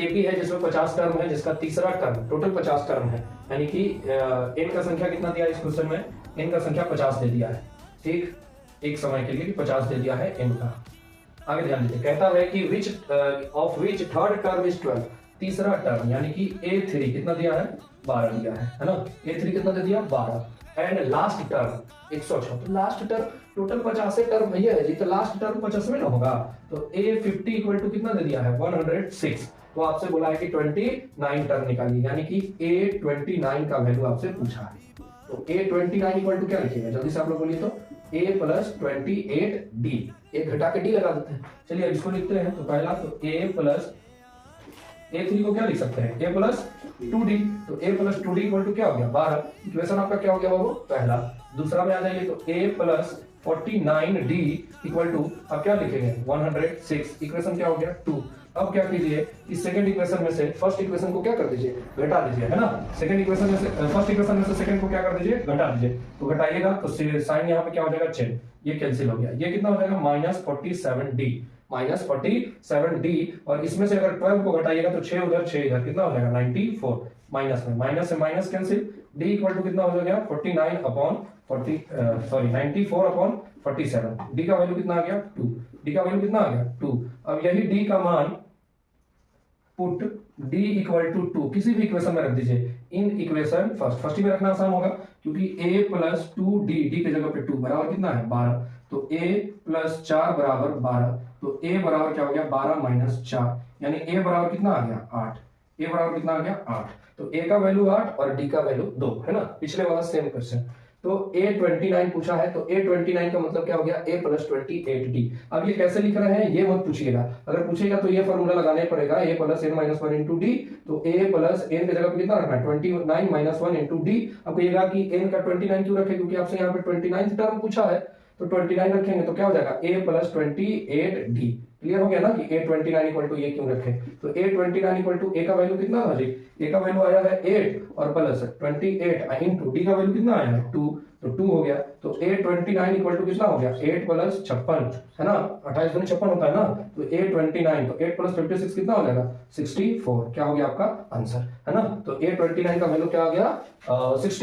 AP है जिसमें 50 term है, जिसका तीसरा टर्म टोटल 50 टर्म है, यानी कि एन का संख्या कितना दिया है इस क्वेश्चन में, एन का संख्या 50 दे दिया है, ठीक, एक समय के लिए 50 दे दिया है एन का। आगे ध्यान दीजिए, कहता है कि which of which third term is 12, तीसरा टर्म यानी कि A3 कितना दिया है 12 दिया है ना, A3 कितना दे दिया 12, एंड लास्ट टर्म 106, तो लास्ट टर्म टोटल 50 टर्म भैया है जी, तो लास्ट टर्म 50 में ना होगा, तो A50 इक्वल टू कितना दे दिया है 106, तो आपसे बोला है कि 29 टर्म निकालिए, यानी कि A29 का वैल्यू आपसे पूछा है, तो A29 इक्वल टू क्या लिखिएगा जल्दी से आप लोग बोलिए, तो A प्लस 28D, एक घटा के D लगा देते हैं, चलिए इसको लिखते हैं, तो पहला तो A प्लस A3 को क्या लिख सकते हैं A प्लस 2D, तो A plus 2D equal to क्या हो गया 12, इक्वेशन आपका क्या हो गया बाबू पहला। दूसरा में आ जाइए, तो A plus 49D equal to आप क्या लिखेंगे 106, इक्वेशन क्या हो गया 2। अब क्या कीजिए कि सेकंड इक्वेशन में से फर्स्ट इक्वेशन को क्या कर दीजिए घटा दीजिए, है ना, सेकंड इक्वेशन में से फर्स्ट इक्वेशन में से सेकंड को क्या कर दीजिए घटा दीजिए, तो घटाइएगा तो साइन यहाँ पे क्या हो जाएगा चेंज, ये कैंसिल हो गया, ये कितना हो जाएगा -47D, और इसमें से अगर 12 को घटाइएगा तो 6 उधर 6 इधर कितना हो जाएगा 94, माइनस में माइनस से minus cancel, D equal to कितना हो जाएगा 94/47, D का वैल्यू कितना आ गया 2, D का वैल्यू कितना आ गया 2। अब यही D का मान पुट D इक्वल टू 2 किसी भी इक्वेशन में रख दीजिए, इन इक्वेशन फर्स्ट ही में रखना आसान होगा, क्योंकि A प्लस 2D, D की जगह पे 2 बराबर कितना है 12, तो A प्लस 4 बराबर 12, तो A बराबर क्या हो गया 12 माइनस 4, यानी A बराबर कितना आ गया 8, A बराबर कितना आ गया 8, तो A का वैल्यू 8 और D का वैल्यू 2, है ना, पिछले वाला सेम क्वेश्चन। तो A29 पूछा है, तो A29 का मतलब क्या हो गया A प्लस 28D। अब ये कैसे लिख रहे हैं ये मत पूछिएगा, अगर पूछेगा तो ये फॉर्मूला लगाने पड़ेगा A plus n minus 1 into D, तो A प्लस n की जगह पे कितना रखना है 29 माइनस 1 इंटू डी। अब कहिएगा कि n का 29 क्यों रखे, क्योंकि आपसे यहाँ पे 29 टर्म पूछा है, तो 29 रखेंगे तो क्या हो जाएगा A प्लस 28D। क्लियर हो गया ना कि A29 इक्वल टू ये क्यों रखे, तो A29 इक्वल टू A का वैल्यू कितना आ जी, A का वैल्यू आया है 8 और प्लस 28 इंटू D का वैल्यू कितना आया है 2, तो 2 हो गया, तो A29 इक्वल टू कितना हो गया 8 प्लस 56, है ना, 28 दूनी 56 होता है ना, तो A29 तो 8 प्लस 56 कितना हो जाएगा 64, क्या हो गया आपका आंसर, है ना, तो A29 का वैल्यू क्या आ गया 60।